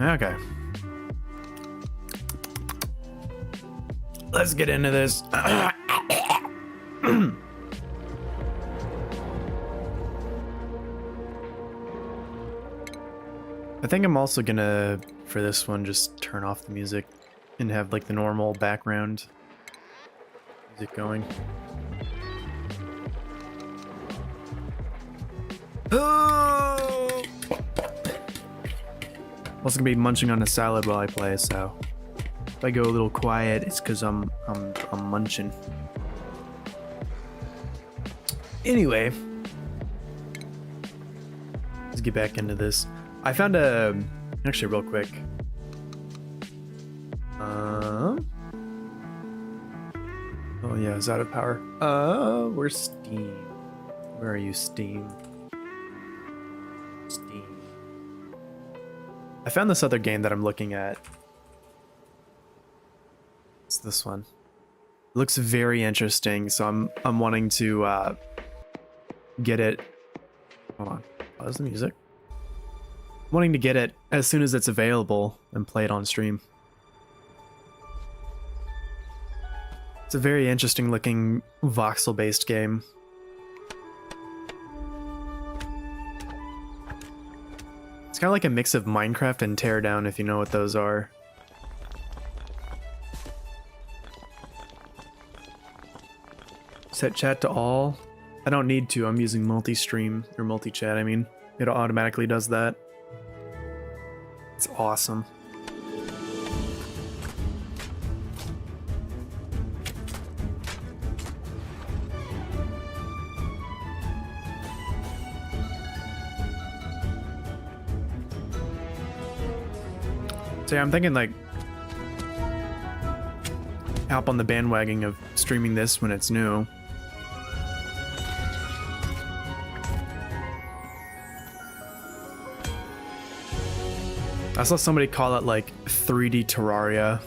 Okay. Let's get into this. I think I'm also gonna, for this one, just turn off the music and have like the normal background music going. Oh! Also gonna be munching on a salad while I play, so if I go a little quiet, it's because I'm munching. Anyway, let's get back into this. I found actually real quick. Oh yeah, it's out of power. Where's Steam? Where are you, Steam? Steam. I found this other game that I'm looking at. It's this one. It looks very interesting, so I'm wanting to get it. Hold on. Pause the music. Wanting to get it as soon as it's available and play it on stream. It's a very interesting looking voxel based game. It's kind of like a mix of Minecraft and Teardown, if you know what those are. Set chat to all. I don't need to, I'm using multi-stream or multi-chat, I mean. It automatically does that. It's awesome. So yeah, I'm thinking like hop on the bandwagon of streaming this when it's new. I saw somebody call it like 3D Terraria.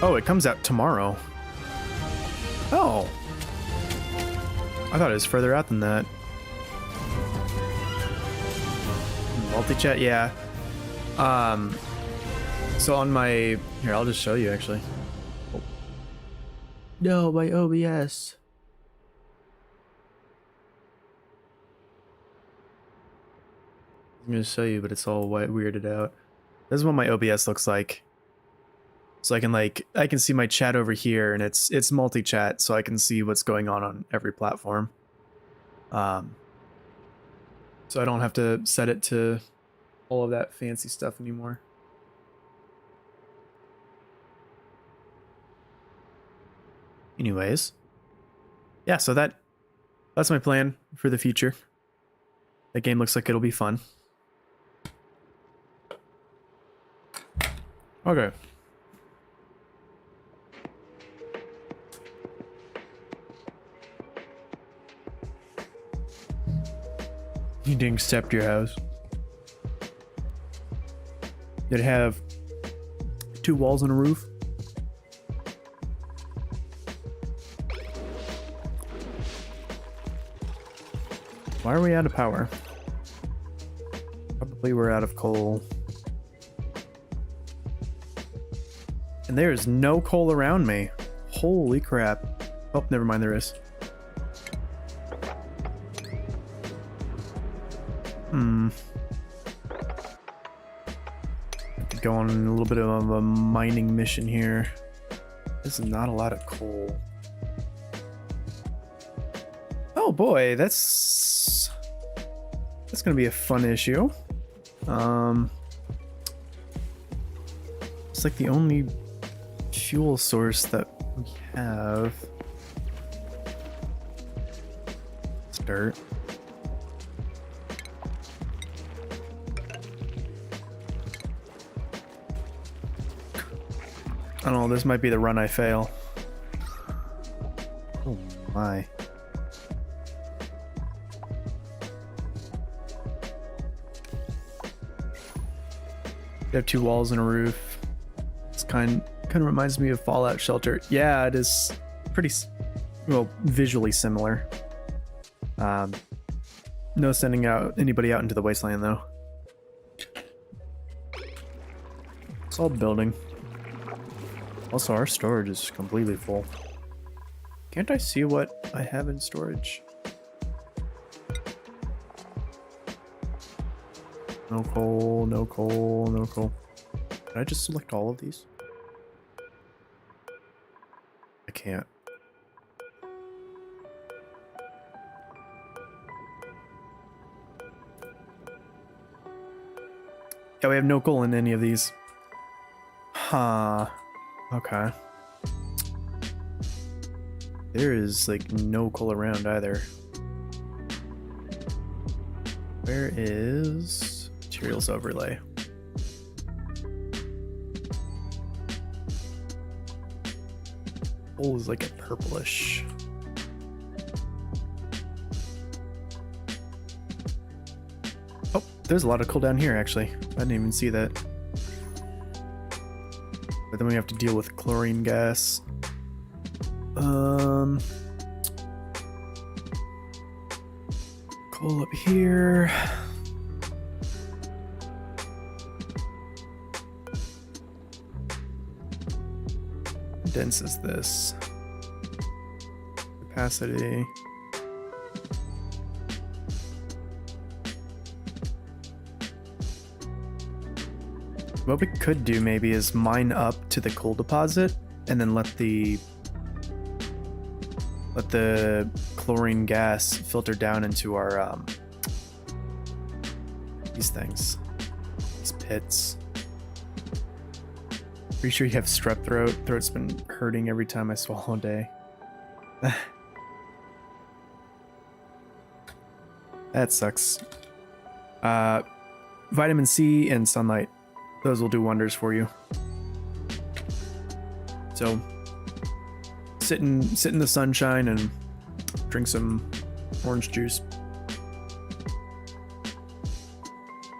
Oh, it comes out tomorrow. Oh. I thought it was further out than that. Multi-chat, yeah. So on my... Here, I'll just show you, actually. Oh. No, my OBS. I'm gonna show you, but it's all white weirded out. This is what my OBS looks like. So I can see my chat over here, and it's multi-chat, so I can see what's going on every platform. So I don't have to set it to all of that fancy stuff anymore. Anyways, yeah, so that's my plan for the future. That game looks like it'll be fun. Okay. You didn't accept your house. Did it have 2 walls and a roof? Why are we out of power? Probably we're out of coal. And there is no coal around me. Holy crap. Oh, never mind, there is. Have to go on a little bit of a mining mission here. This is not a lot of coal. Oh boy, that's gonna be a fun issue. It's like the only fuel source that we have. It's dirt. I don't know, this might be the run I fail. Oh my. They have 2 walls and a roof. It's kind of reminds me of Fallout Shelter. Yeah, it is pretty, well, visually similar. No sending anybody out into the wasteland though. It's all building. Also, our storage is completely full. Can't I see what I have in storage? No coal, no coal, no coal. Can I just select all of these? I can't. Yeah, we have no coal in any of these. Huh. Okay. There is like no coal around either. Where is materials overlay? Coal is like a purplish. Oh, there's a lot of coal down here actually. I didn't even see that. But then we have to deal with chlorine gas. Coal up here. How dense is this? Capacity. What we could do maybe is mine up to the coal deposit and then let the chlorine gas filter down into our these things, these pits. Pretty sure you have strep throat. Throat's been hurting every time I swallow all day. That sucks. Vitamin C and sunlight. Those will do wonders for you. So sit in the sunshine and drink some orange juice.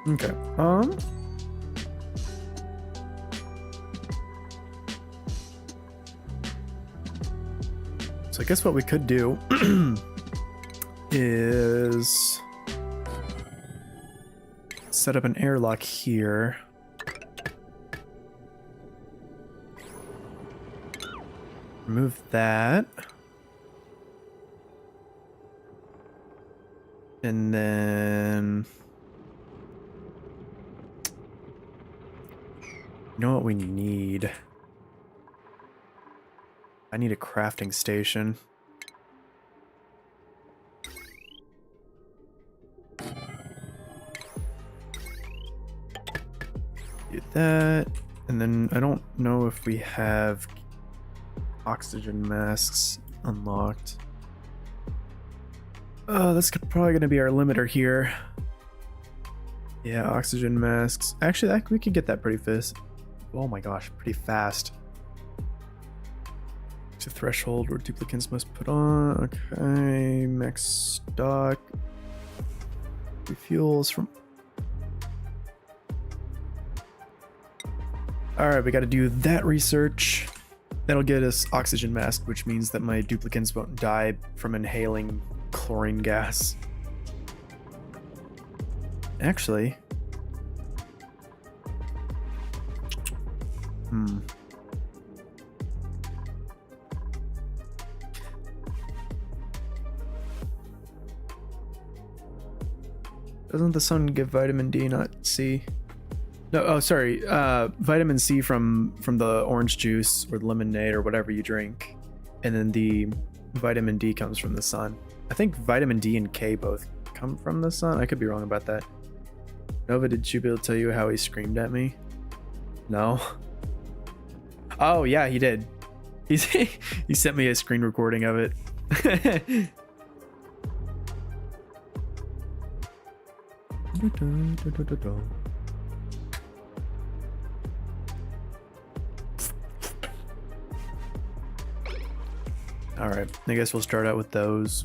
Okay. So I guess what we could do is set up an airlock here. Remove that. And then... You know what we need? I need a crafting station. Do that. And then I don't know if we have oxygen masks unlocked. Oh, that's probably going to be our limiter here. Yeah, oxygen masks. Actually, we could get that pretty fast. Oh my gosh, pretty fast. It's a threshold where duplicants must put on. Okay, max stock. Refuels from... Alright, we got to do that research. That'll get us oxygen mask, which means that my duplicants won't die from inhaling chlorine gas. Actually... Doesn't the sun give vitamin D, not C? No, oh, sorry. Vitamin C from the orange juice or the lemonade or whatever you drink. And then the vitamin D comes from the sun. I think vitamin D and K both come from the sun. I could be wrong about that. Nova, did Jubil tell you how he screamed at me? No? Oh, yeah, he did. He sent me a screen recording of it. Alright, I guess we'll start out with those.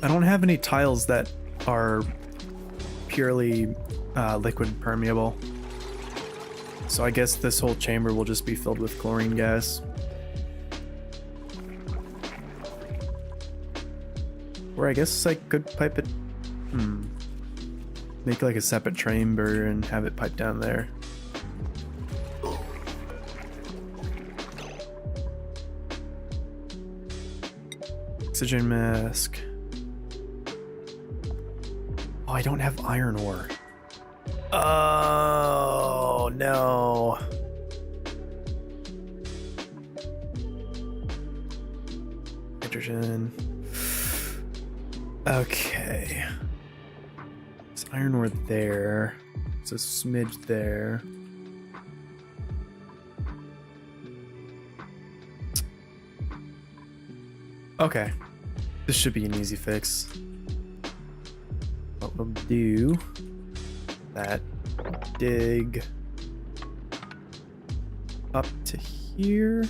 I don't have any tiles that are purely liquid permeable. So I guess this whole chamber will just be filled with chlorine gas. Or I guess I could pipe it... Make like a separate chamber and have it pipe down there. Oxygen mask. Oh, I don't have iron ore. Oh, no. Hydrogen. Okay. There's iron ore there. There's a smidge there. Okay. This should be an easy fix. What we'll do... that dig up to here.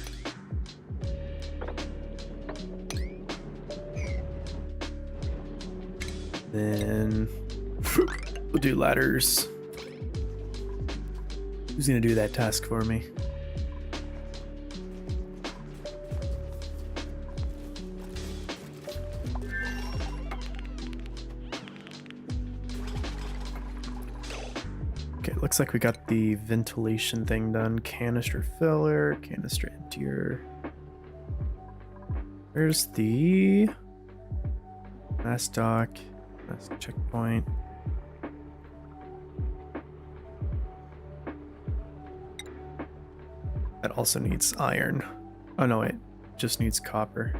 Then we'll do ladders. Who's gonna do that task for me? Okay, looks like we got the ventilation thing done. Canister filler, canister emptier. Where's the mass dock, mass checkpoint? That also needs iron. Oh no, it just needs copper.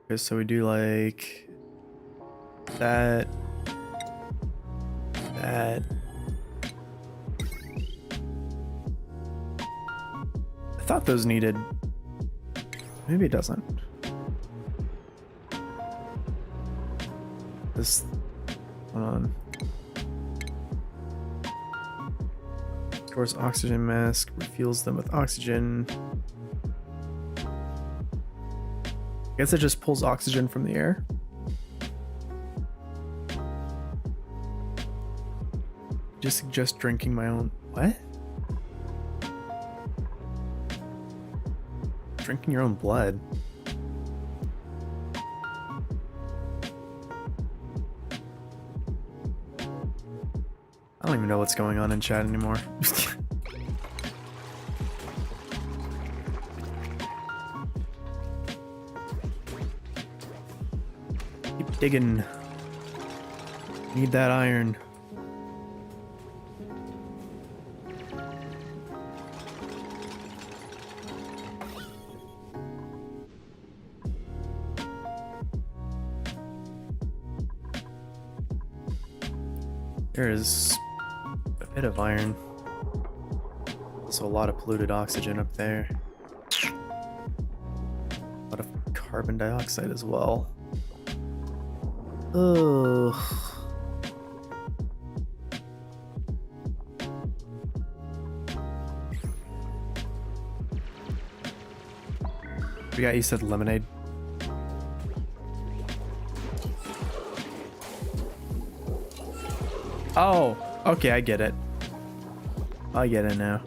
Okay, so we do like that. I thought those needed... Maybe it doesn't. This... Hold on. Stores oxygen mask, refuels them with oxygen. I guess it just pulls oxygen from the air. Just suggest drinking my own... What? Drinking your own blood. I don't even know what's going on in chat anymore. Keep digging. Need that iron. There is a bit of iron. Also a lot of polluted oxygen up there. A lot of carbon dioxide as well. Ugh. We got, you said lemonade. Oh, okay, I get it. I get it now.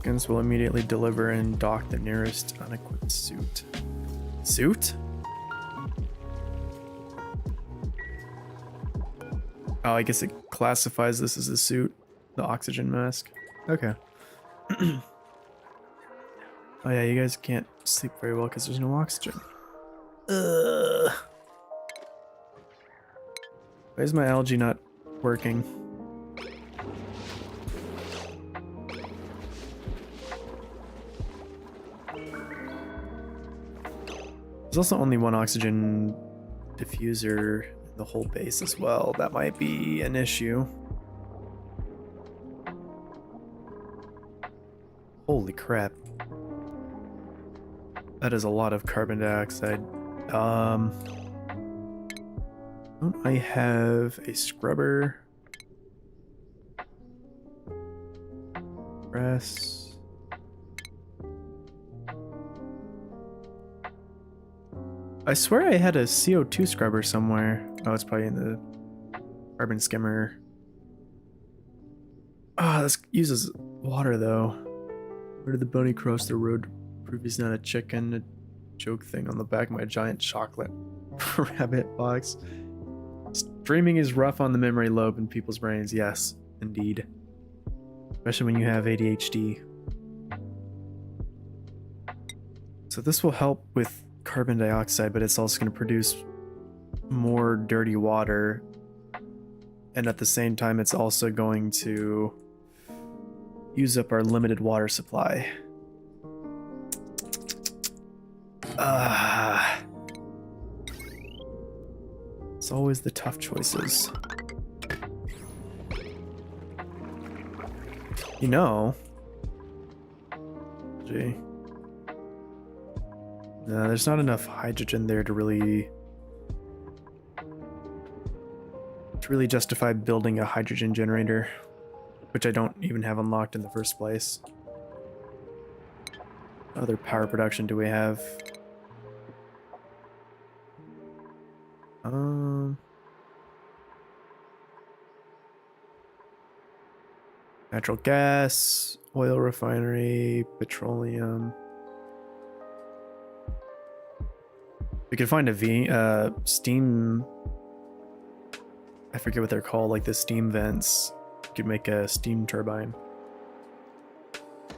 Guns will immediately deliver and dock the nearest unequipped suit. Suit? Oh, I guess it classifies this as a suit. The oxygen mask. Okay. Oh yeah, you guys can't sleep very well because there's no oxygen. Ugh. Why is my algae not working? There's also only one oxygen diffuser in the whole base as well. That might be an issue. Holy crap. That is a lot of carbon dioxide. Don't I have a scrubber? Press. I swear I had a CO2 scrubber somewhere. Oh, it's probably in the carbon skimmer. Ah, this uses water though. Where did the bunny cross the road? Prove he's not a chicken. A joke thing on the back of my giant chocolate rabbit box. Streaming is rough on the memory lobe in people's brains. Yes, indeed. Especially when you have ADHD. So this will help with carbon dioxide, but it's also going to produce more dirty water. And at the same time, it's also going to use up our limited water supply. It's always the tough choices. You know, gee, no, there's not enough hydrogen there to really justify building a hydrogen generator, which I don't even have unlocked in the first place. What other power production do we have? Natural gas, oil refinery, petroleum. We could find a steam. I forget what they're called, like the steam vents. You could make a steam turbine.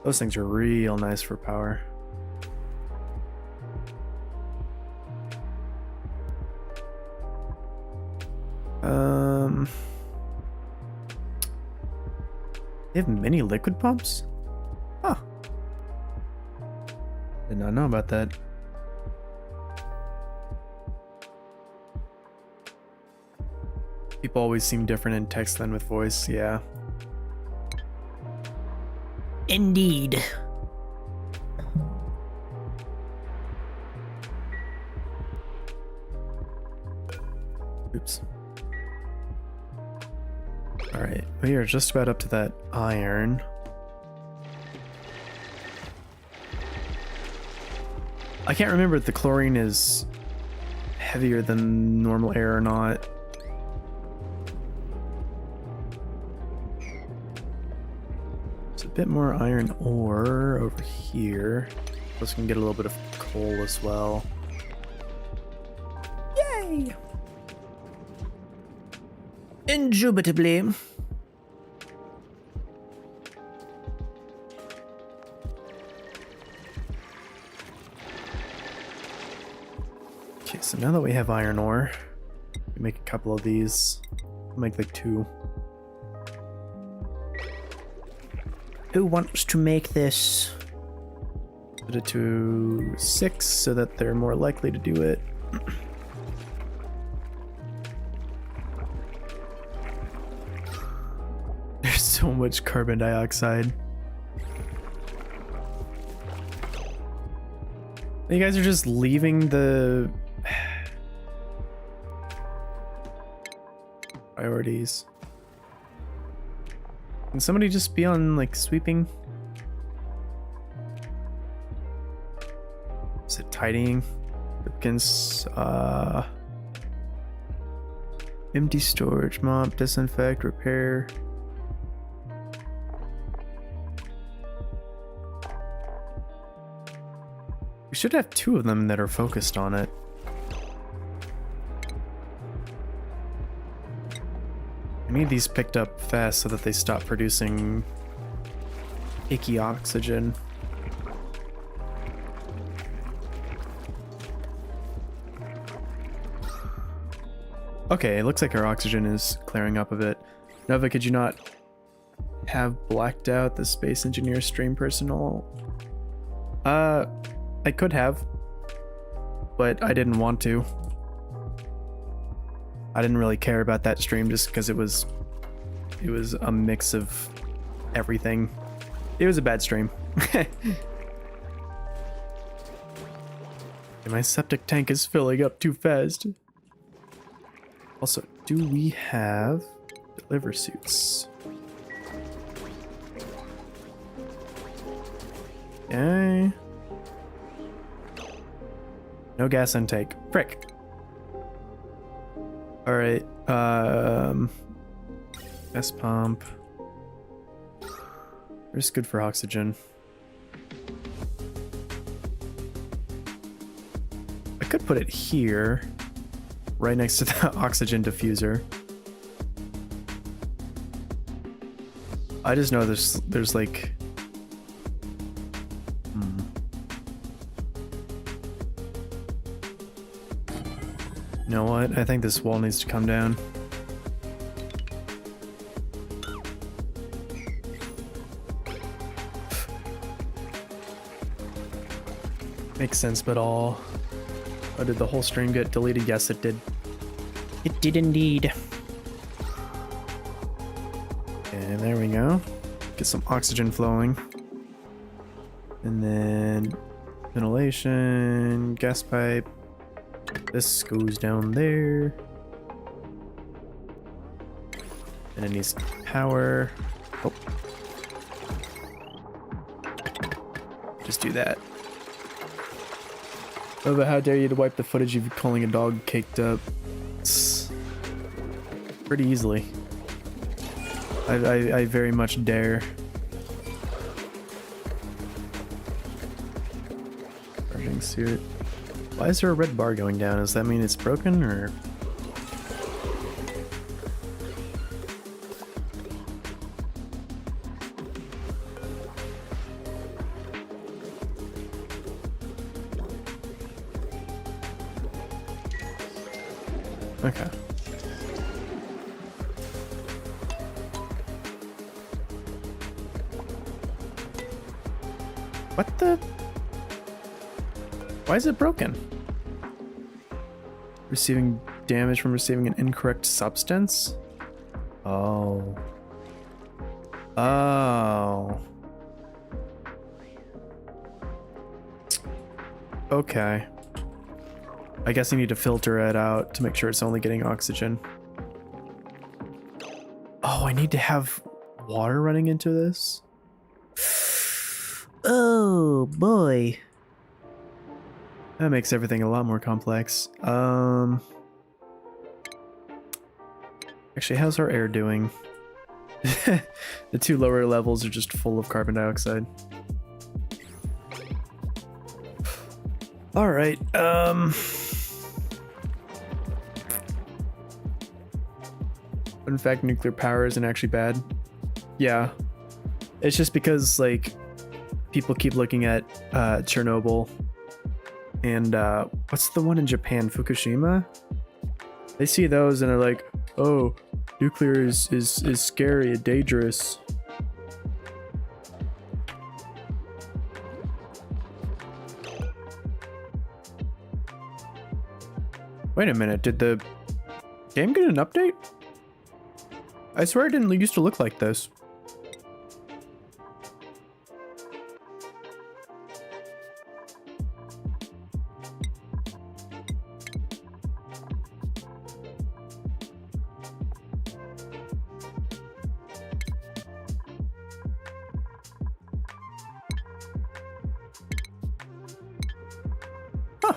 Those things are real nice for power. They have mini liquid pumps? Huh. Did not know about that. People always seem different in text than with voice, yeah. Indeed. Oops. Alright, we are just about up to that iron. I can't remember if the chlorine is heavier than normal air or not. There's a bit more iron ore over here. Plus we can get a little bit of coal as well. Yay! Indubitably. Okay, so now that we have iron ore, we make a couple of these. We'll make like 2. Who wants to make this? Put it to 6 so that they're more likely to do it. There's so much carbon dioxide. You guys are just leaving the priorities. Can somebody just be on like sweeping? Is it tidying? Ripkins, empty storage, mop, disinfect, repair. We should have 2 of them that are focused on it. I need these picked up fast so that they stop producing icky oxygen. Okay, it looks like our oxygen is clearing up a bit. Nova, could you not have blacked out the Space Engineer stream personal? I could have, but I didn't want to. I didn't really care about that stream just because it was a mix of everything. It was a bad stream. My septic tank is filling up too fast. Also, do we have deliver suits? Okay. No gas intake. Frick. Alright, gas pump. It's good for oxygen. I could put it here, right next to the oxygen diffuser. I just know there's like... You know what? I think this wall needs to come down. Makes sense, but all... Oh, did the whole stream get deleted? Yes, it did. It did indeed. And there we go. Get some oxygen flowing. And then ventilation, gas pipe. This goes down there. And it needs power. Oh. Just do that. Oh, but how dare you to wipe the footage of you calling a dog caked up? It's pretty easily. I very much dare. Charging suit. Why is there a red bar going down? Does that mean it's broken, or...? Okay. What the? Why is it broken? Receiving damage from receiving an incorrect substance? Oh. Oh. Okay. I guess you need to filter it out to make sure it's only getting oxygen. Oh, I need to have water running into this? Oh boy. That makes everything a lot more complex. Actually, how's our air doing? The two lower levels are just full of carbon dioxide. All right. In fact, nuclear power isn't actually bad. Yeah. It's just because, like, people keep looking at Chernobyl and what's the one in Japan, Fukushima? They see those and are like, oh, nuclear is scary and dangerous. Wait a minute, did the game get an update? I swear it didn't used to look like this. Huh.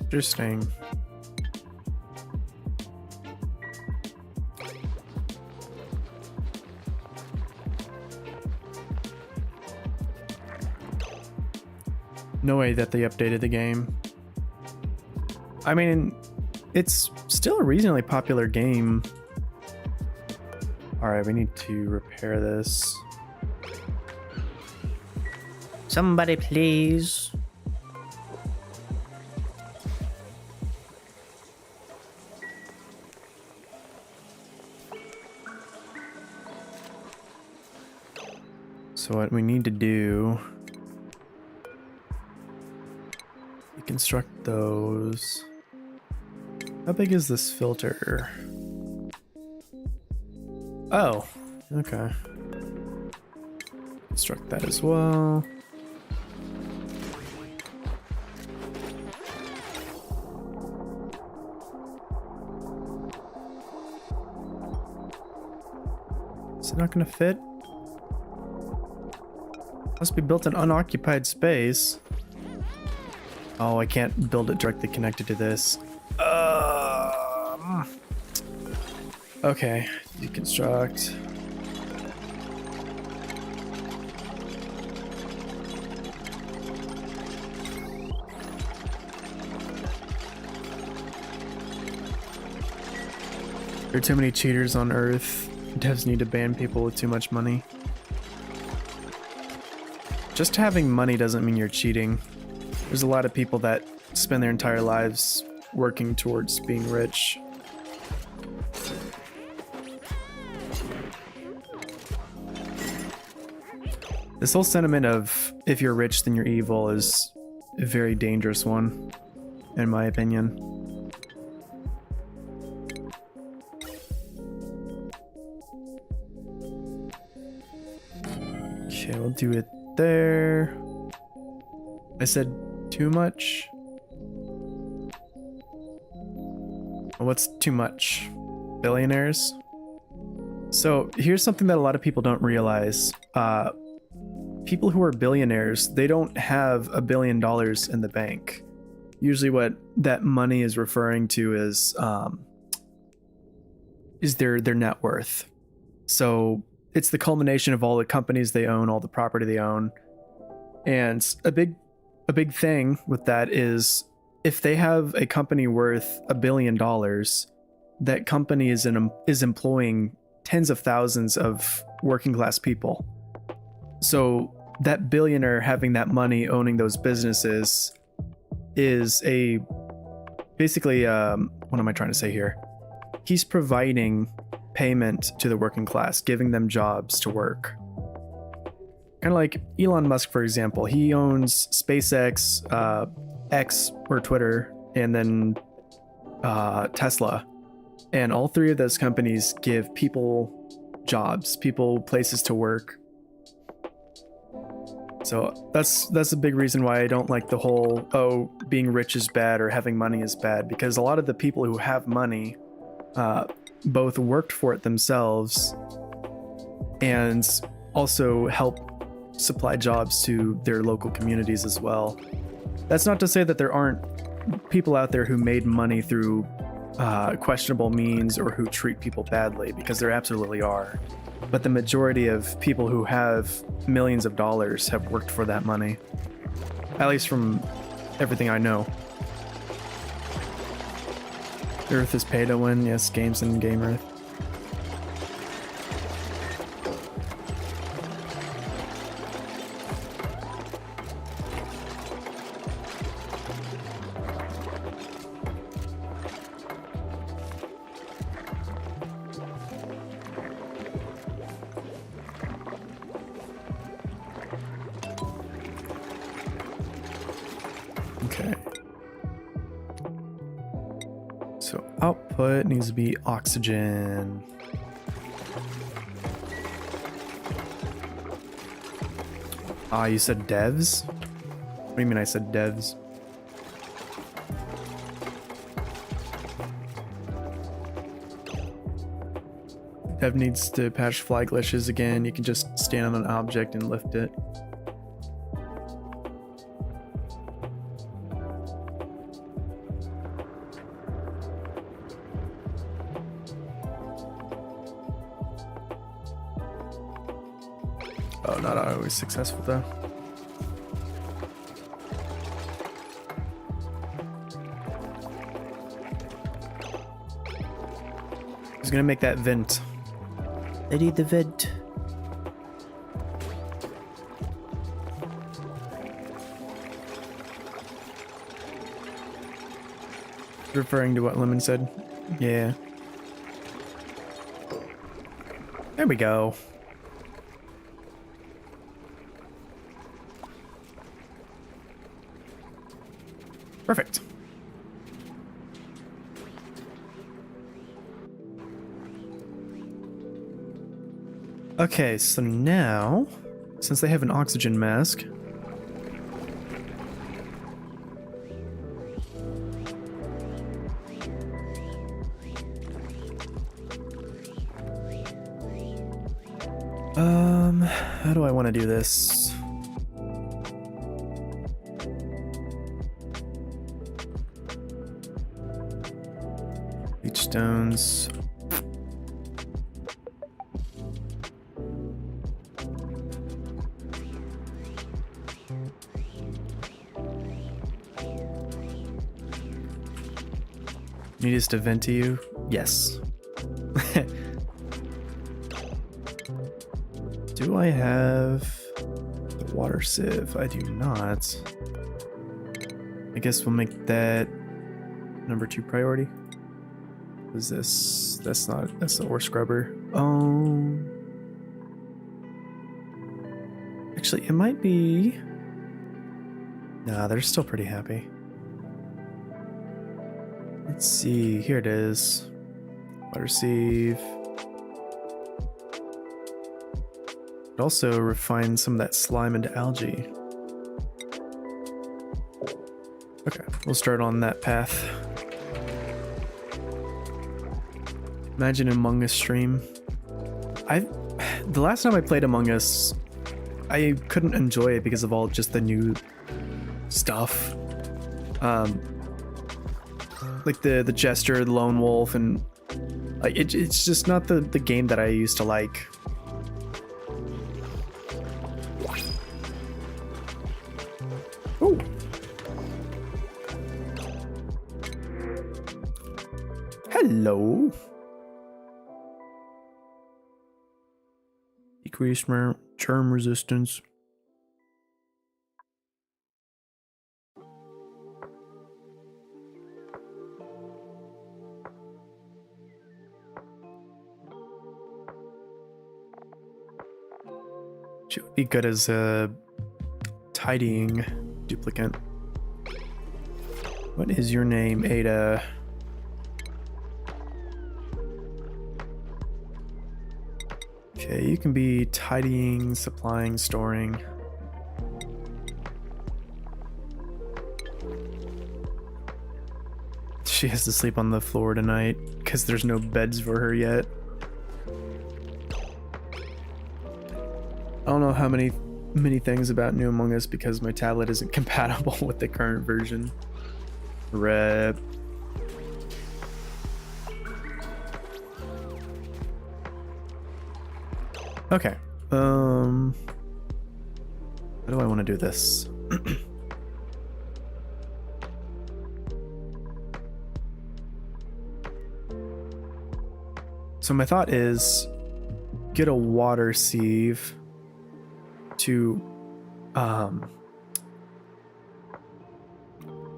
Interesting. No way that they updated the game. I mean, it's still a reasonably popular game. Alright, we need to repair this. Somebody please. So what we need to do... Construct those. How big is this filter? Oh, Okay. Construct that as well. Is it not gonna fit? Must be built in unoccupied space. Oh, I can't build it directly connected to this. Okay, deconstruct. There are too many cheaters on Earth. Devs need to ban people with too much money. Just having money doesn't mean you're cheating. There's a lot of people that spend their entire lives working towards being rich. This whole sentiment of if you're rich then you're evil is a very dangerous one, in my opinion. Okay, we'll do it there. I said too much? What's too much? Billionaires? So here's something that a lot of people don't realize. People who are billionaires, they don't have $1 billion in the bank. Usually what that money is referring to is their net worth. So it's the culmination of all the companies they own, all the property they own. And a big thing with that is if they have a company worth $1 billion, that company is employing tens of thousands of working class people. So that billionaire having that money owning those businesses is basically what am I trying to say here? He's providing payment to the working class, giving them jobs to work. Kind of like Elon Musk, for example. He owns SpaceX, X or Twitter, and then Tesla. And all three of those companies give people jobs, people places to work. So that's a big reason why I don't like the whole, oh, being rich is bad or having money is bad, because a lot of the people who have money both worked for it themselves and also help supply jobs to their local communities as well. That's not to say that there aren't people out there who made money through questionable means or who treat people badly, because there absolutely are. But the majority of people who have millions of dollars have worked for that money. At least from everything I know. Earth is pay to win. Yes, games and game Earth. Okay. So output needs to be oxygen. Ah, you said devs? What do you mean I said devs? Dev needs to patch fly glitches again. You can just stand on an object and lift it. Oh, not always successful though. Who's gonna make that vent? I need the vent. Referring to what Lemon said? Yeah. There we go. Perfect. Okay, so now, since they have an oxygen mask, how do I want to do this? Beach stones. Need us to vent to you? Yes. Do I have the water sieve? I do not. I guess we'll make that number 2 priority. What is this? That's the ore scrubber. Oh. Actually, it might be... Nah, they're still pretty happy. Let's see, here it is. Water sieve. It also refines some of that slime into algae. Okay, we'll start on that path. Imagine Among Us stream. The last time I played Among Us, I couldn't enjoy it because of all just the new stuff. Like the Jester, the Lone Wolf, and like it's just not the game that I used to like. Ooh. Hello. Decrease charm resistance. She would be good as a tidying duplicate. What is your name, Ada? Okay, you can be tidying, supplying, storing. She has to sleep on the floor tonight because there's no beds for her yet. I don't know how many things about New Among Us because my tablet isn't compatible with the current version. Rep. Okay. How do I want to do this? So my thought is get a water sieve to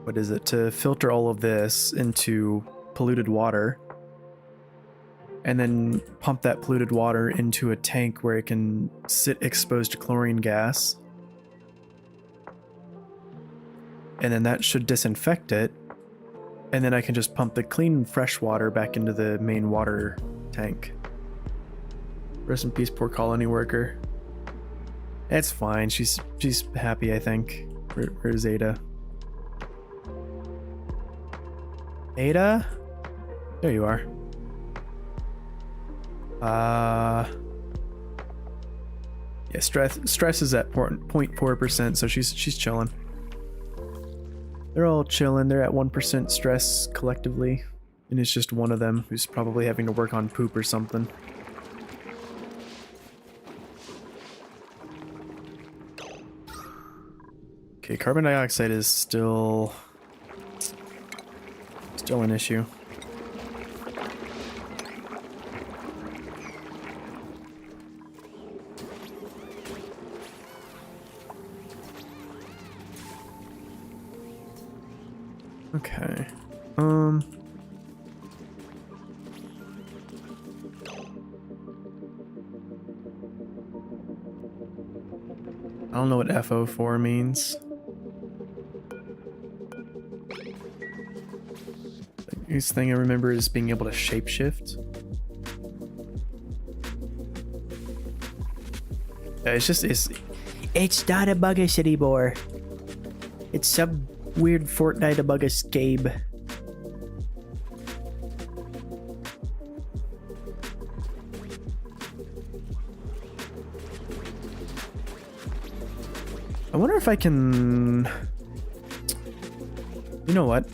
what is it, to filter all of this into polluted water, and then pump that polluted water into a tank where it can sit exposed to chlorine gas, and then that should disinfect it, and then I can just pump the clean fresh water back into the main water tank. Rest in peace, poor colony worker. It's fine. She's happy, I think. Where's Ada? Ada? There you are. Yeah, stress is at 0.4%, so she's chilling. They're all chilling. They're at 1% stress collectively, and it's just one of them who's probably having to work on poop or something. Okay, carbon dioxide is still an issue. Okay. I don't know what FO4 means. The biggest thing I remember is being able to shapeshift. It's not a buggus anymore. It's some weird Fortnite Among Us game. I wonder if I can... You know what?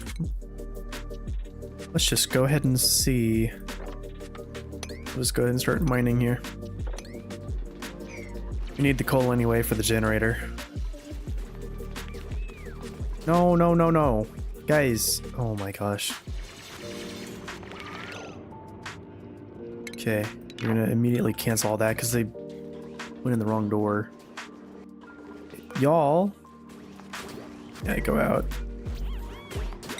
Let's just go ahead and see. Let's go ahead and start mining here. We need the coal anyway for the generator. No, no, no, no. Guys. Oh my gosh. Okay. We're gonna immediately cancel all that because they went in the wrong door. Y'all. Yeah, go out.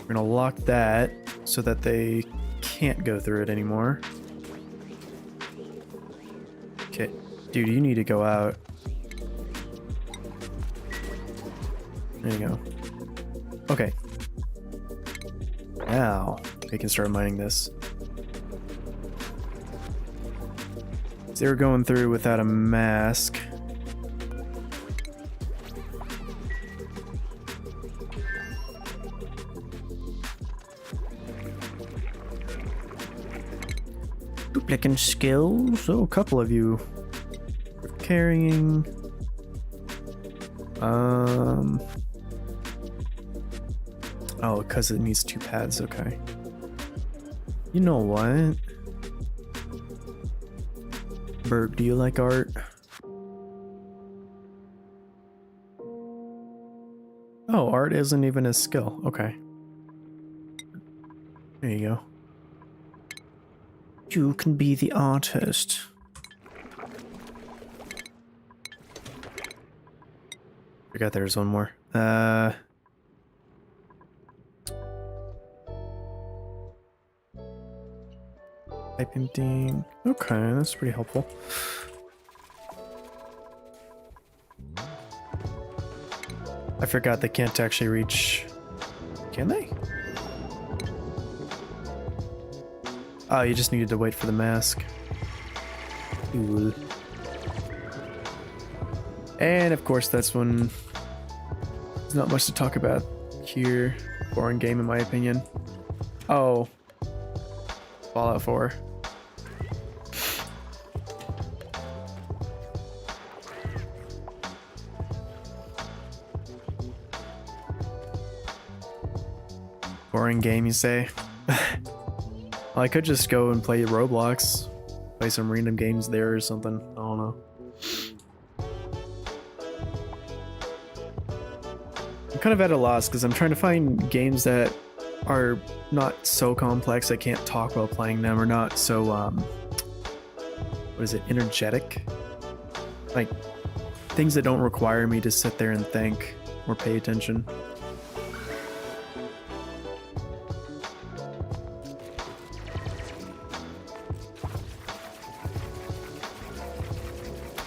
We're gonna lock that so that they can't go through it anymore. Okay. Dude, you need to go out. There you go. Okay. Now, we can start mining this. They were going through without a mask. Duplicate skills. So, a couple of you are carrying. Oh, because it needs 2 pads, okay. You know what? Berg, do you like art? Oh, art isn't even a skill. Okay. There you go. You can be the artist. Forgot there's one more. Pipe emptying. Okay, that's pretty helpful. I forgot they can't actually reach. Can they? Oh, you just needed to wait for the mask. Cool. And of course, that's when there's not much to talk about here. Boring game, in my opinion. Oh, Fallout 4. Boring game, you say? Well, I could just go and play Roblox. Play some random games there or something. I don't know. I'm kind of at a loss because I'm trying to find games that are not so complex I can't talk while playing them, or not so, what is it, energetic? Like, things that don't require me to sit there and think or pay attention.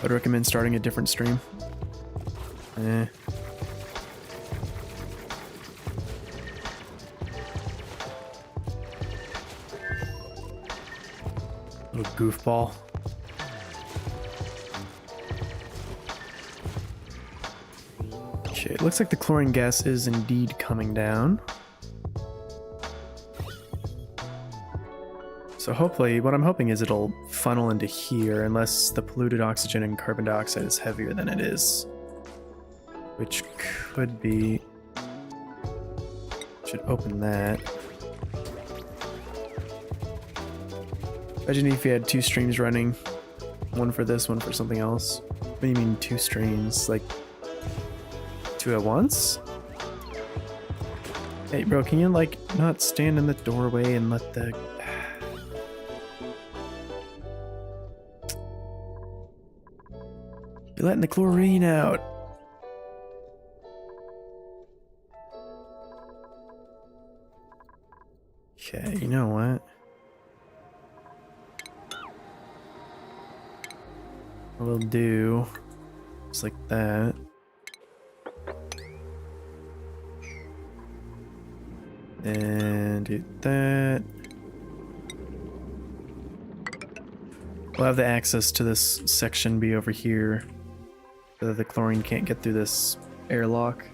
I'd recommend starting a different stream. Little goofball. Okay, it looks like the chlorine gas is indeed coming down. So hopefully, what I'm hoping is it'll funnel into here, unless the polluted oxygen and carbon dioxide is heavier than it is. Which could be... Should open that. Imagine if you had 2 streams running. One for this, one for something else. What do you mean 2 streams? Like, 2 at once? Hey bro, can you like not stand in the doorway and let the... You're letting the chlorine out. Okay, you know what? We'll do just like that. And do that. We'll have the access to this section be over here. The chlorine can't get through this airlock.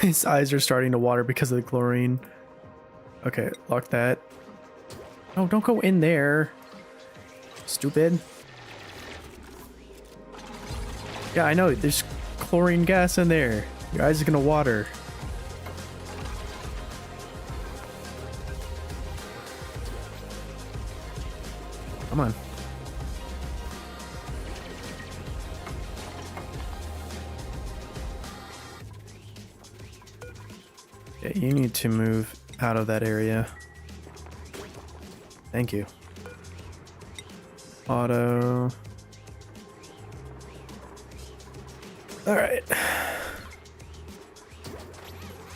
His eyes are starting to water because of the chlorine. Okay, lock that. No, don't go in there. Stupid. Yeah, I know. There's chlorine gas in there. Your eyes are gonna water. Come on. Yeah, you need to move out of that area. Thank you. Auto. All right.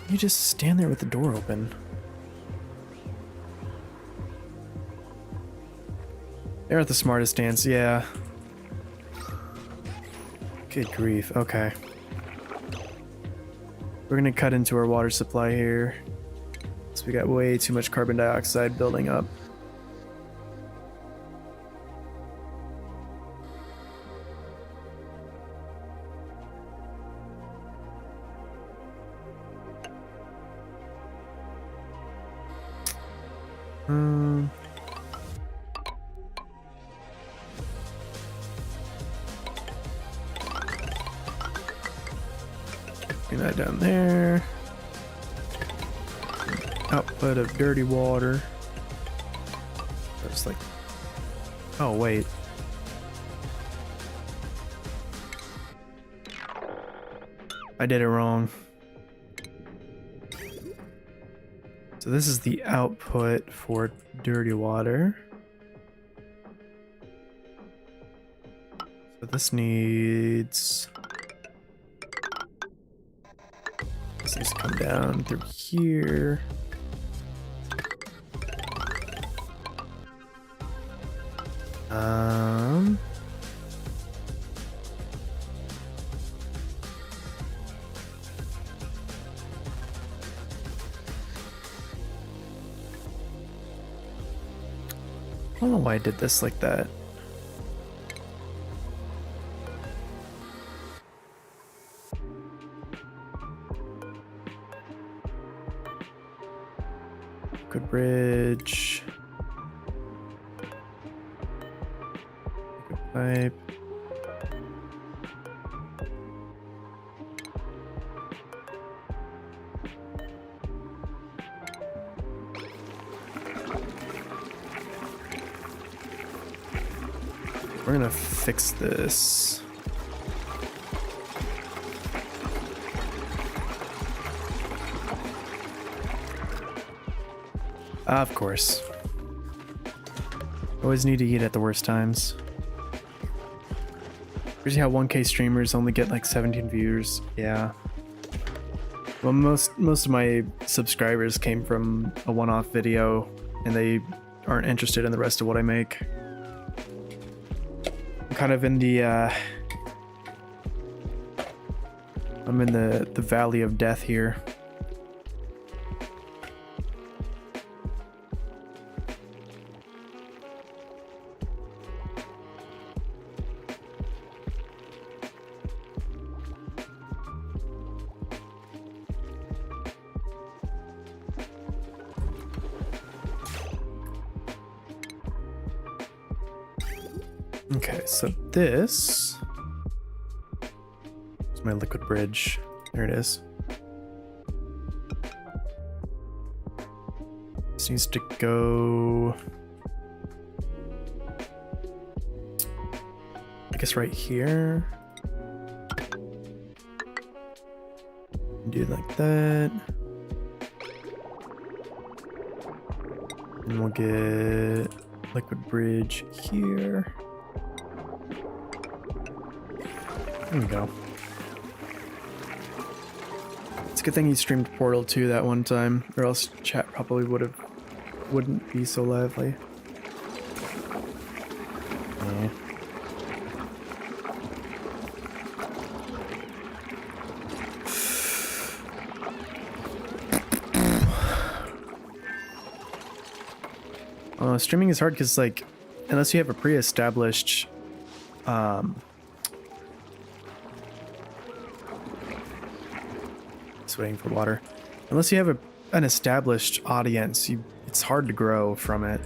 You just stand there with the door open. They aren't the smartest dance, yeah. Good grief, okay. We're gonna cut into our water supply here. So we got way too much carbon dioxide building up. Bring that down there. Output of dirty water. Just like, oh wait. I did it wrong. So this is the output for dirty water. So this needs... This needs to come down through here. I don't know why I did this like that. Good bridge. Good pipe. We're gonna fix this. Of course. Always need to eat at the worst times. Crazy how 1K streamers only get like 17 viewers. Yeah. Well, most of my subscribers came from a one-off video, and they aren't interested in the rest of what I make. I'm kind of in the I'm in the valley of death here. Okay, so this is my liquid bridge. There it is. This needs to go, I guess, right here. Do it like that. And we'll get liquid bridge here. There we go. It's a good thing he streamed Portal 2 that one time, or else chat probably would have wouldn't be so lively. Yeah. Streaming is hard because, like, unless you have a pre-established, just waiting for water. Unless you have an established audience, it's hard to grow from it.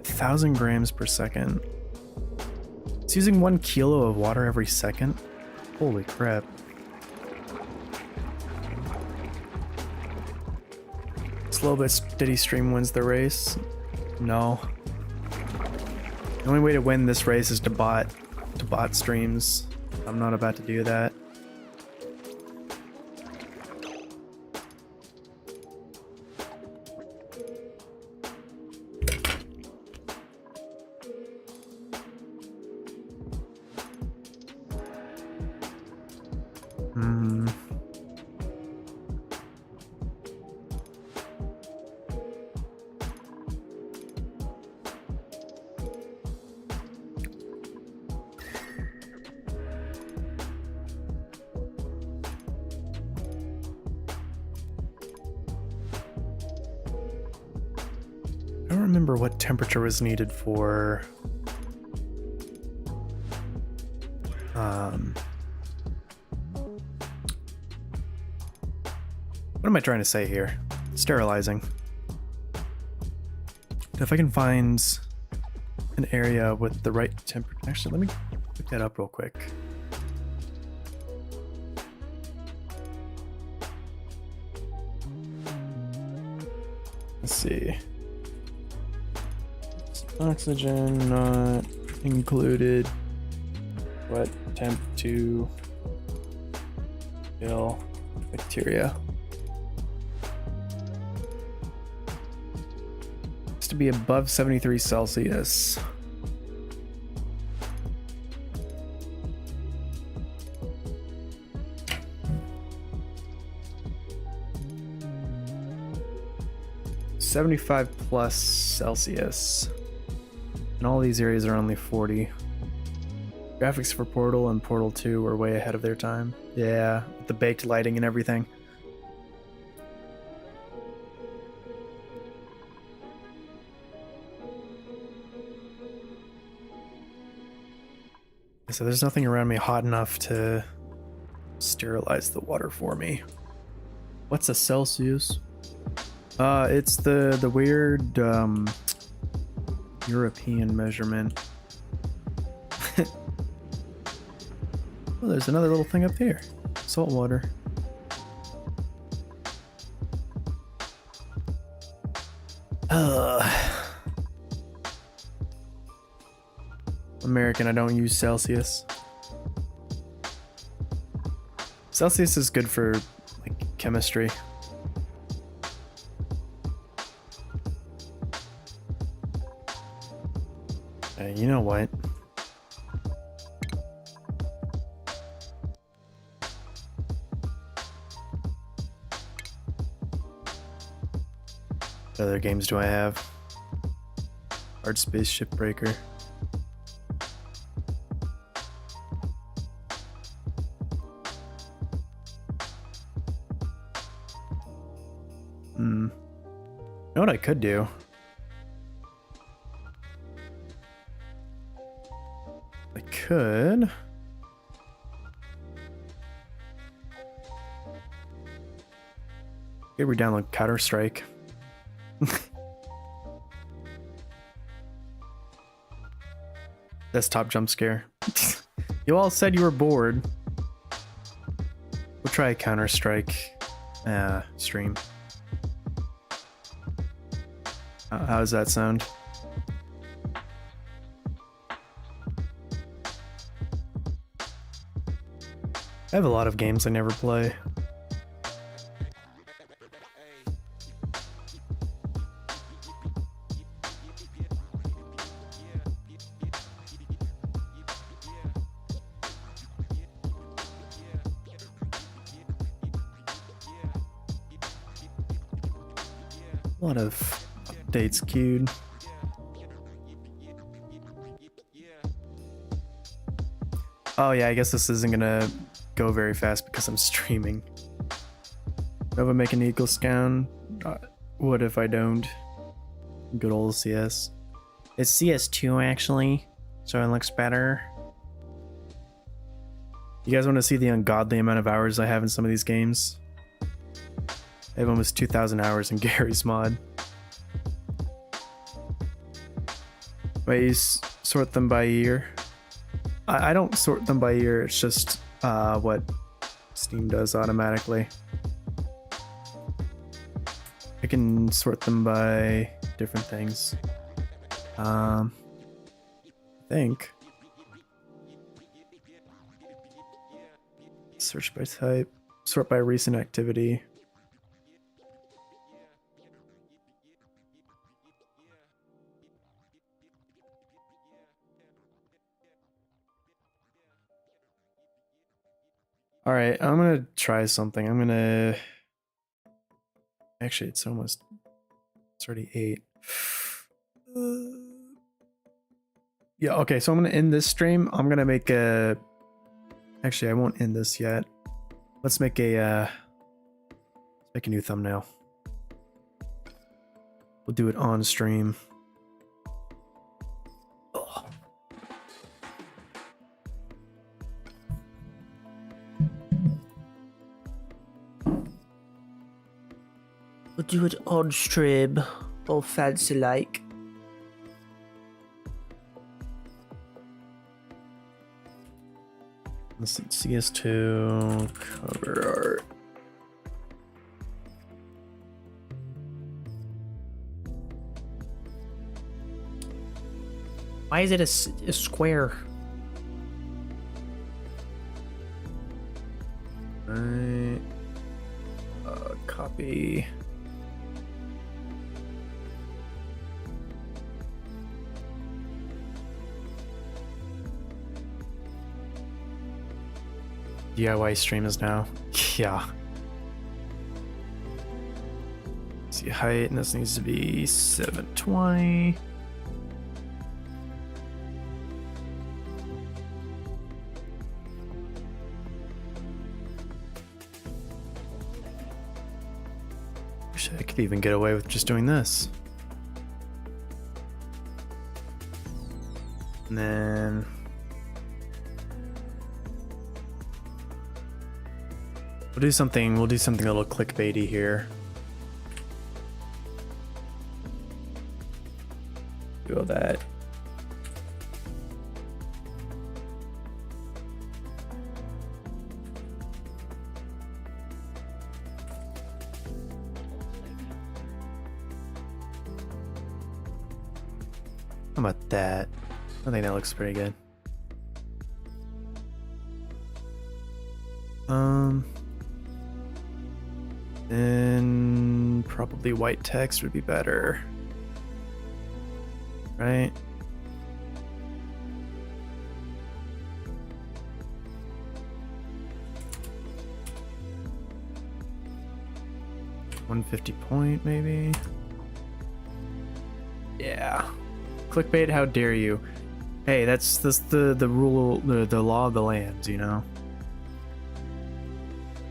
Thousand grams per second. It's using 1 kilo of water every second. Holy crap. Slow but steady stream wins the race. No. The only way to win this race is to bot streams. I'm not about to do that. I don't remember what temperature was needed for what am I trying to say here? Sterilizing. If I can find an area with the right temperature. Actually, let me look that up real quick. Let's see. Oxygen not included. What temp to kill bacteria? It's to be above 73 Celsius. +75 Celsius. And all these areas are only 40. Graphics for Portal and Portal 2 were way ahead of their time. Yeah, with the baked lighting and everything. So there's nothing around me hot enough to sterilize the water for me. What's a Celsius? It's the weird European measurement. Oh, there's another little thing up here. Salt water. American, I don't use Celsius. Celsius is good for, like, chemistry. You know what? What other games do I have? Hard Space Shipbreaker. You know what I could do? I could... Maybe we download Counter-Strike. Desktop jump scare. You all said you were bored. We'll try Counter-Strike stream. How does that sound? I have a lot of games I never play. A lot of updates queued. Oh yeah, I guess this isn't gonna go very fast because I'm streaming. Nova make an equal scan. What if I don't? Good old CS. It's CS2 actually, so it looks better. You guys want to see the ungodly amount of hours I have in some of these games? I have almost 2,000 hours in Gary's mod. Wait, you sort them by year? I don't sort them by year, it's just what Steam does automatically. I can sort them by different things. I think. Search by type, sort by recent activity. All right, I'm gonna try something. I'm gonna. Actually, it's already 8. Yeah, okay, so I'm gonna end this stream. I'm gonna make a. Actually, I won't end this yet. Let's make a new thumbnail. We'll do it on stream. Ugh. We'll do it on stream, all fancy like. Let's see, CS2 cover art. Why is it a square? Right. Copy. DIY stream is now. Yeah. See height, and this needs to be 720. Wish I could even get away with just doing this. And then we'll do something a little clickbaity here. Do all that. How about that? I think that looks pretty good. Then probably white text would be better. Right? $150 point maybe? Yeah. Clickbait, how dare you? Hey, that's the rule, the law of the land, you know?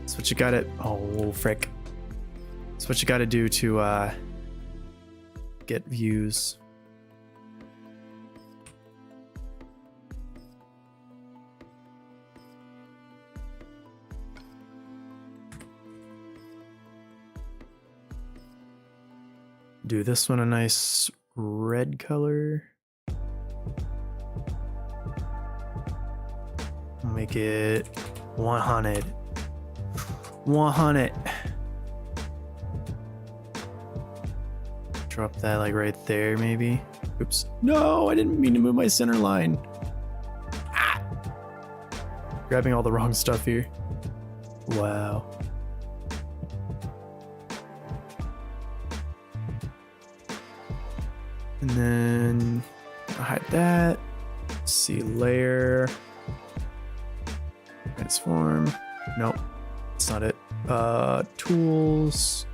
That's what you gotta. Oh, frick. That's what you gotta do to get views. Do this one a nice red color. Make it 100. 100. Drop that like right there, maybe. Oops. No, I didn't mean to move my center line. Ah! Grabbing all the wrong stuff here. Wow. And then I'll hide that. See layer. Transform. Nope. That's not it. Tools.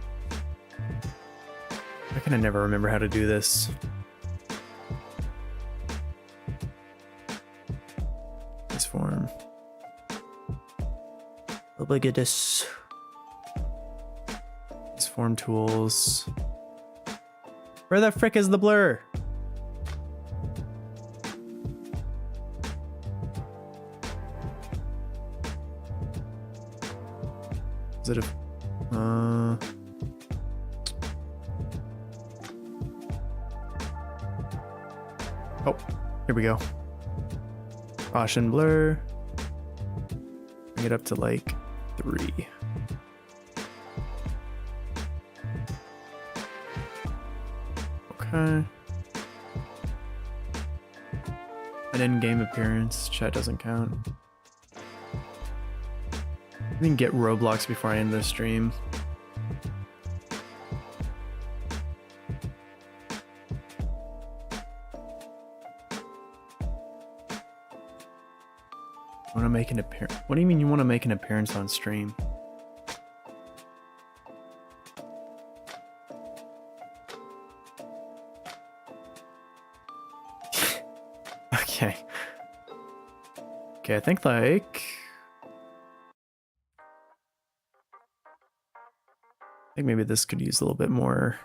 kind of never remember how to do this. This form. Obligatus. This form tools. Where the frick is the blur? Is it a... Oh, here we go. Gaussian blur. Bring it up to like 3. Okay. An in-game appearance. Chat doesn't count. I can get Roblox before I end the stream. Want to make an appearance? What do you mean you want to make an appearance on stream? Okay. Okay, I think like... I think maybe this could use a little bit more.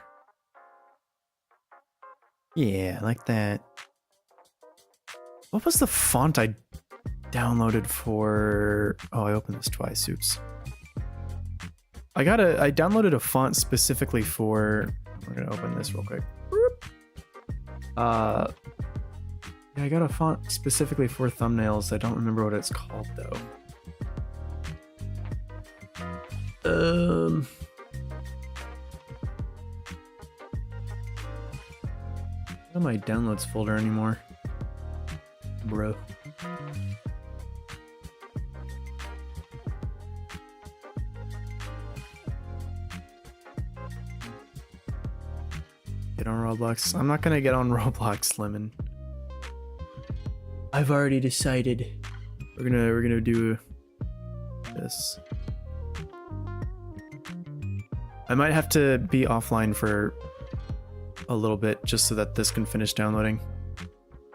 Yeah, like that. What was the font I downloaded for... Oh, I opened this twice, oops. I downloaded a font specifically for... We're gonna open this real quick. Yeah, I got a font specifically for thumbnails. I don't remember what it's called though. Not my downloads folder anymore, bro. Get on Roblox. I'm not gonna get on Roblox, Lemon. I've already decided. We're gonna do this. I might have to be offline for a little bit just so that this can finish downloading.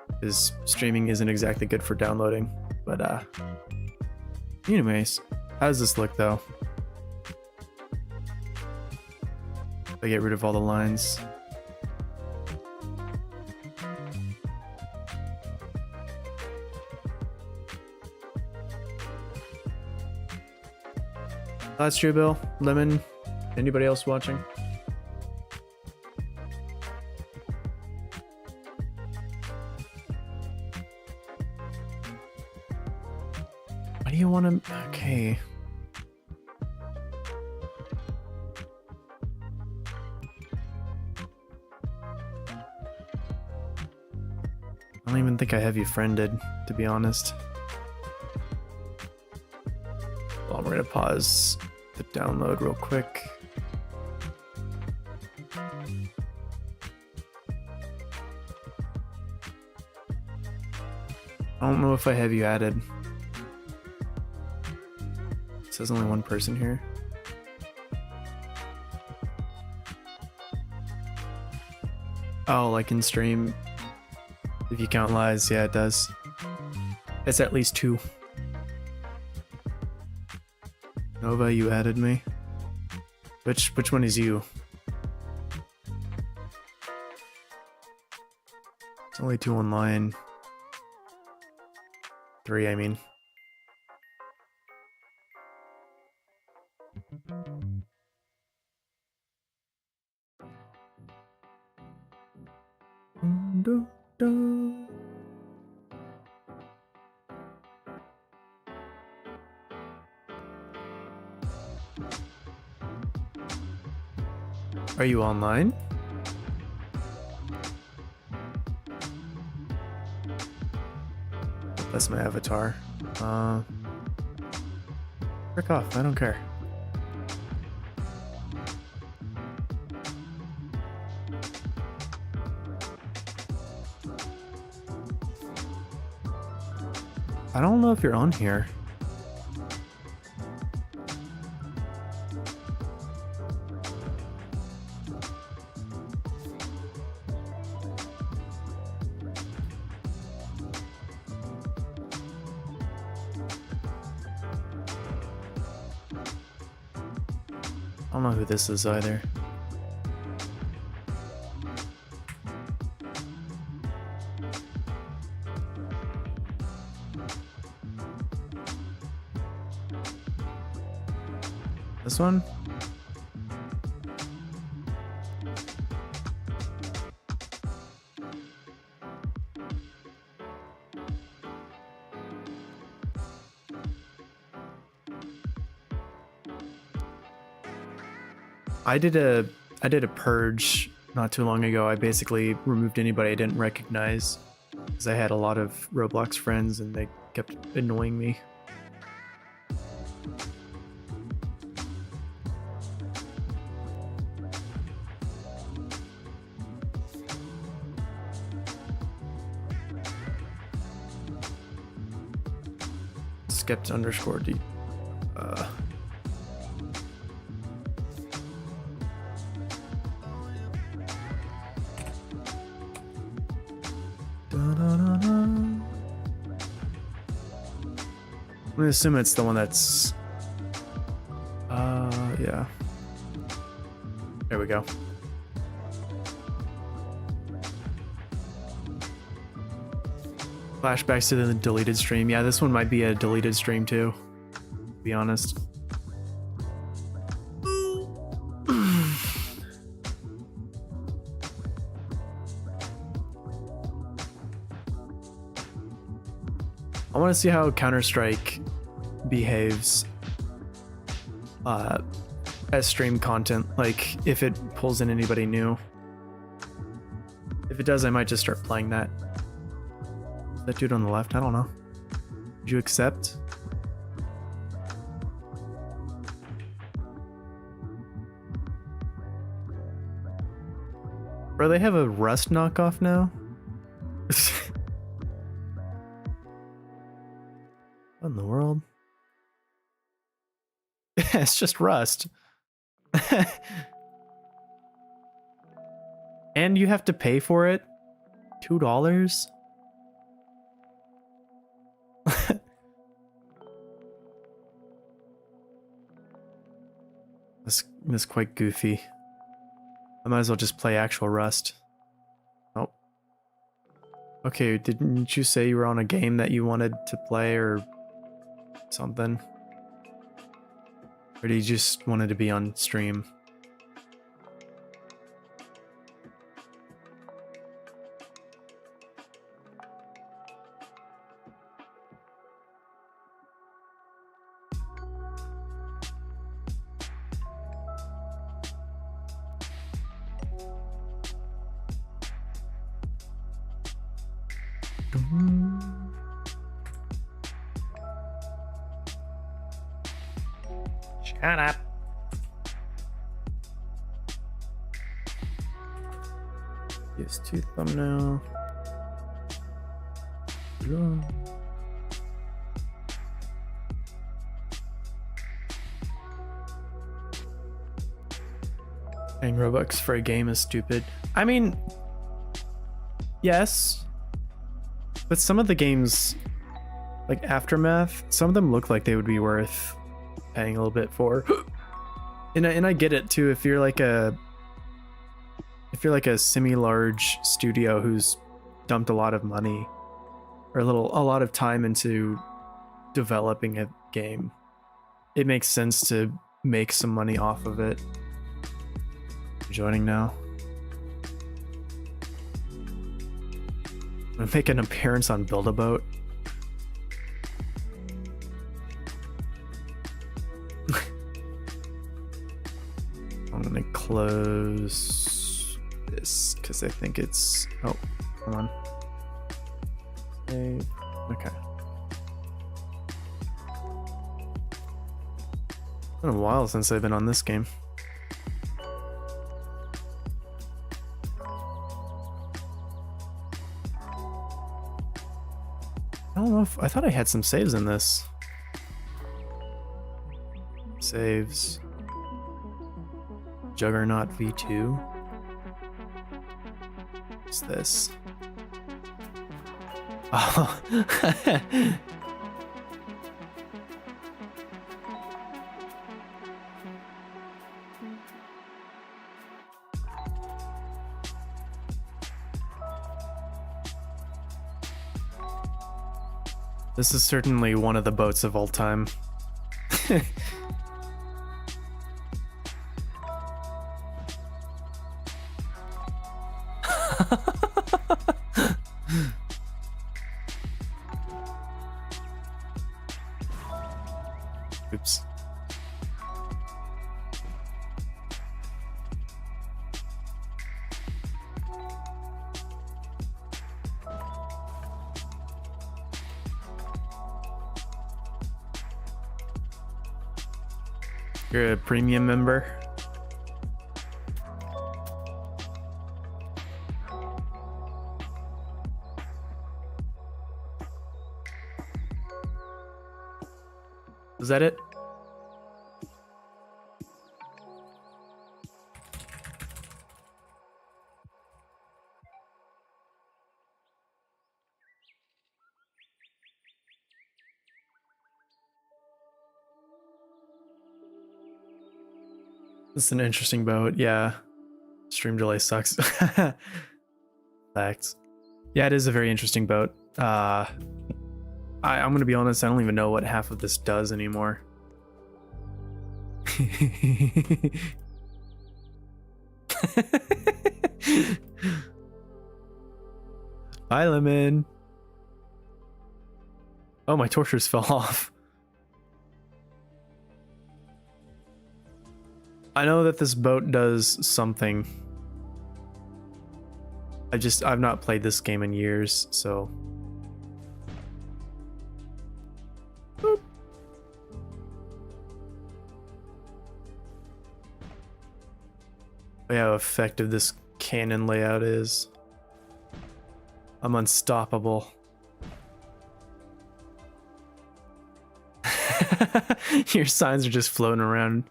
Because streaming isn't exactly good for downloading. But anyways, how does this look though? If I get rid of all the lines. That's true, Bill. Lemon. Anybody else watching? Why do you want to... Okay. I don't even think I have you friended, to be honest. Well, we're gonna pause the download real quick. I don't know if I have you added. It says only one person here. Oh, like in stream, if you count lives, yeah, it does. It's at least 2. Nova, you added me. Which one is you? It's only 2 online. 3, I mean. Are you online? That's my avatar. Frick off, I don't care. I don't know if you're on here. I don't know who this is either. This one? I did a purge not too long ago. I basically removed anybody I didn't recognize because I had a lot of Roblox friends and they kept annoying me. Skipped underscore D. I'm gonna assume it's the one that's yeah. There we go. Flashbacks to the deleted stream. Yeah, this one might be a deleted stream too, to be honest. I want to see how Counter-Strike behaves as stream content, like if it pulls in anybody new. If it does, I might just start playing that. That dude on the left, I don't know. Did you accept? Bro, they have a Rust knockoff now? What in the world? It's just Rust. And you have to pay for it? $2? This is quite goofy. I might as well just play actual Rust. Oh. Okay, didn't you say you were on a game that you wanted to play or something? Or did you just wanted to be on stream? Shut up. PS2 thumbnail. Paying Robux for a game is stupid. I mean, yes. But some of the games, like Aftermath, some of them look like they would be worth paying a little bit for. And I get it too if you're like a semi-large studio who's dumped a lot of money or a lot of time into developing a game. It makes sense to make some money off of it. Joining now. I'm gonna make an appearance on Build-A-Boat. I'm gonna close this because I think it's. Oh, come on. Save. Okay. It's been a while since I've been on this game. I don't know if I thought I had some saves in this. Saves. Juggernaut V2. What's this? Oh. This is certainly one of the boats of all time. Oops. You're a premium member? Was that it? This is an interesting boat, yeah. Stream delay sucks. Facts. Yeah, it is a very interesting boat. I'm gonna be honest, I don't even know what half of this does anymore. Bye, Lemon. Oh, my torches fell off. I know that this boat does something. I've not played this game in years, so. Boop. Oh, yeah, how effective this cannon layout is. I'm unstoppable. Your signs are just floating around.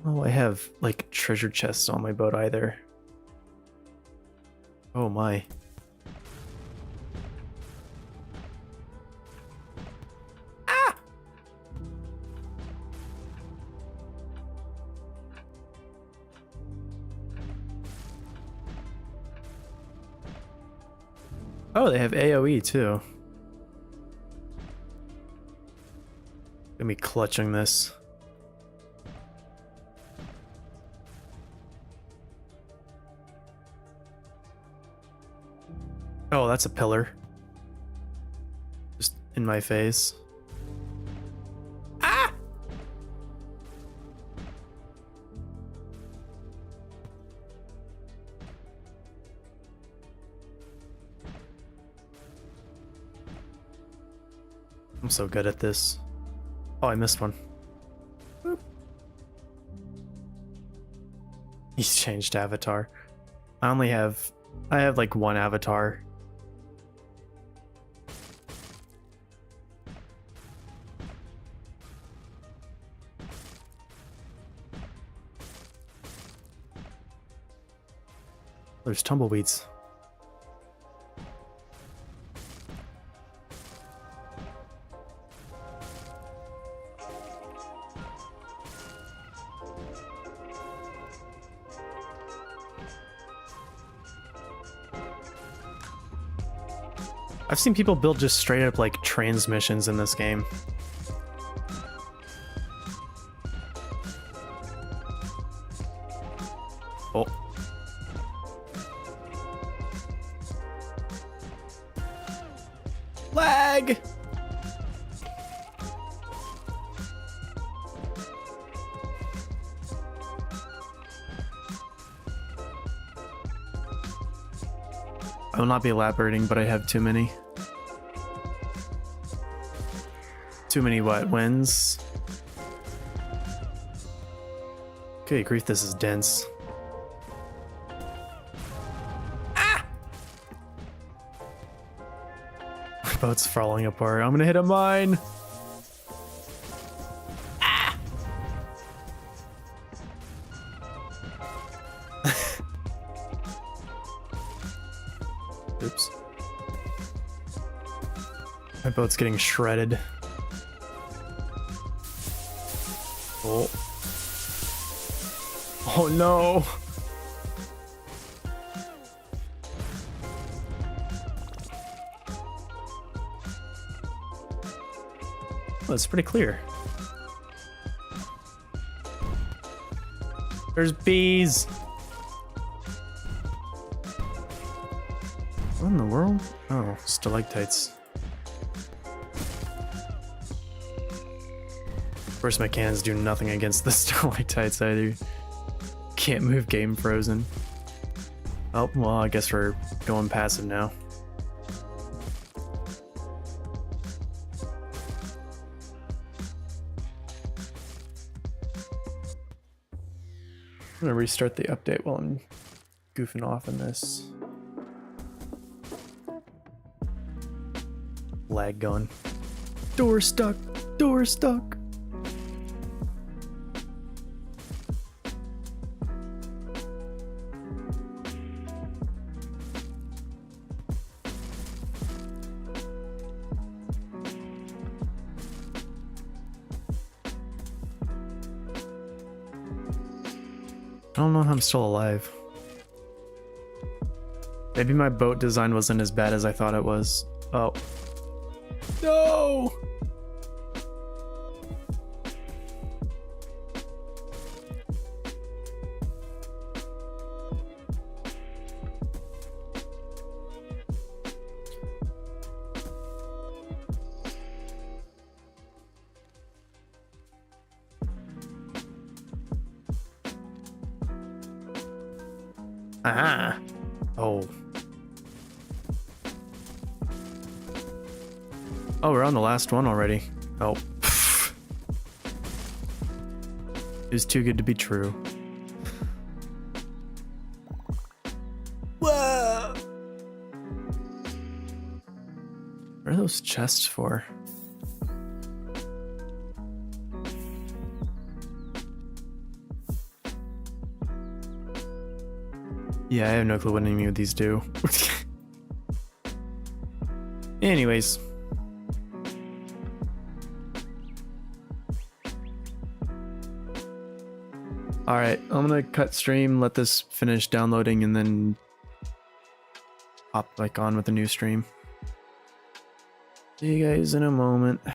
Oh, I have like treasure chests on my boat either. Oh my. Ah! Oh, they have AoE too. Gonna be clutching this. Oh, that's a pillar. Just in my face. Ah! I'm so good at this. Oh, I missed one. Boop. He's changed avatar. I have like one avatar. There's tumbleweeds. I've seen people build just straight up like transmissions in this game. Oh. Lag! I will not be elaborating, but I have too many. Too many what? Wins? Okay, grief, this is dense. Ah! My boat's falling apart. I'm gonna hit a mine! Ah! Oops. My boat's getting shredded. Oh. Oh no. Oh, it's pretty clear. There's bees. What in the world? Oh, stalactites. Of course, my cannons do nothing against the stalactites either. Can't move game frozen. Oh, well, I guess we're going passive now. I'm gonna restart the update while I'm goofing off in this. Lag going. Door stuck! Door stuck! I don't know how I'm still alive. Maybe my boat design wasn't as bad as I thought it was. Oh. No! Aha! Oh. Oh, we're on the last one already. Oh. It was too good to be true. Whoa! What are those chests for? Yeah, I have no clue what any of these do. Anyways. Alright, I'm gonna cut stream, let this finish downloading, and then hop back on with a new stream. See you guys in a moment.